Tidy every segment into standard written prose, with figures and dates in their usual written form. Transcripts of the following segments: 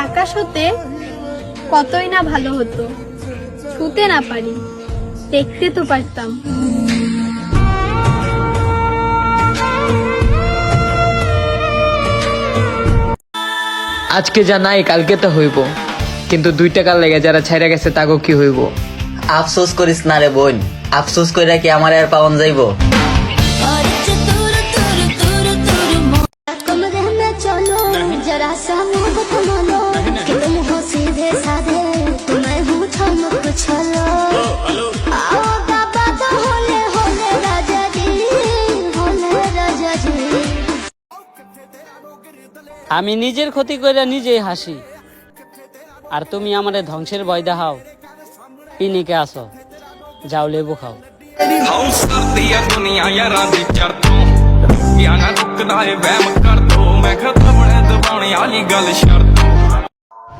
আকাশ হতে কতই না ভালো হতো। ছুতে না পারি, দেখতে তো পারতাম। আজকে যা নাই কালকে তো হইব, কিন্তু 2 টাকার লেগে যারা ছাইরা গেছে তাগো কি হইব? আফসোস করিস না রে বোন, আফসোস কইরা কি আমার আর পাওন যাইবো? আমি নিজের ক্ষতি করে নিজেই হাসি, আর তুমি আমারে ধ্বংসের ভয় দেখাও। পিনিকে আসো, যাও লেবু খাও।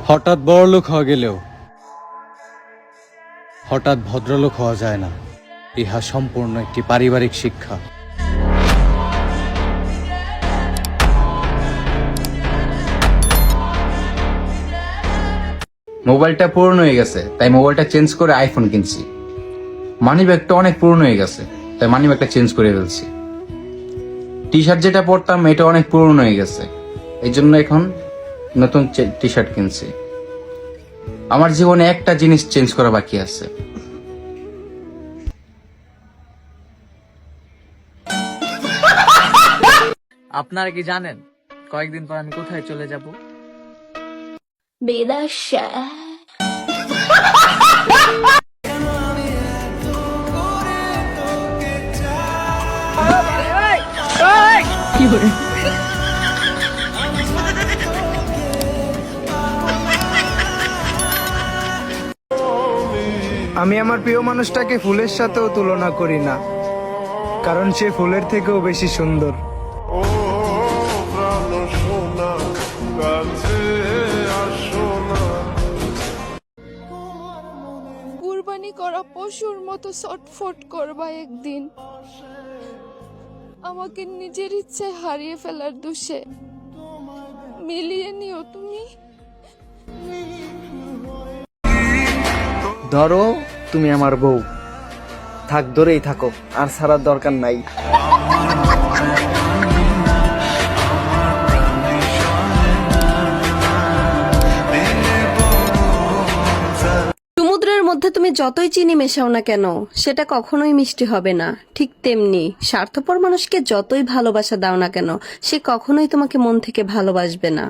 হঠাৎ বড়লোক হওয়া গেলেও হঠাৎ ভদ্রলোক হওয়া যায় না। ইহা সম্পূর্ণ একটি পারিবারিক শিক্ষা। মোবাইলটা পুরনো হয়ে গেছে, তাই মোবাইলটা চেঞ্জ করে আইফোন কিনছি। মানি ব্যাগটা অনেক পুরনো হয়ে গেছে, তাই মানি ব্যাগটা চেঞ্জ করে ফেলছি। টি শার্ট যেটা পরতাম এটা অনেক পুরনো হয়ে গেছে, এই জন্য এখন নতুন টি শার্ট কিনছি। আমার জীবনে একটা জিনিস চেঞ্জ করা বাকি আছে। আপনারা কি জানেন কয়েকদিন পর আমি কোথায় চলে যাব? বিদেশে। আমি আমার প্রিয় মানুষটাকে ফুলের সাথেও তুলনা করি না, কারণ সে ফুলের থেকেও বেশি সুন্দর। কুরবানি করা পশুর মতো ছটফট করবা একদিন, আমাকে নিজের ইচ্ছায় হারিয়ে ফেলার দোষে। মিলিয়ে নিও তুমি। ধরো তুমি আমার বউ, থাক ধরেই থাকো, আর ছাড়ার দরকার নাই। সমুদ্রের মধ্যে তুমি যতই চিনি মেশাও না কেন, সেটা কখনোই মিষ্টি হবে না। ঠিক তেমনি স্বার্থপর মানুষকে যতই ভালোবাসা দাও না কেন, সে কখনোই তোমাকে মন থেকে ভালোবাসবে না।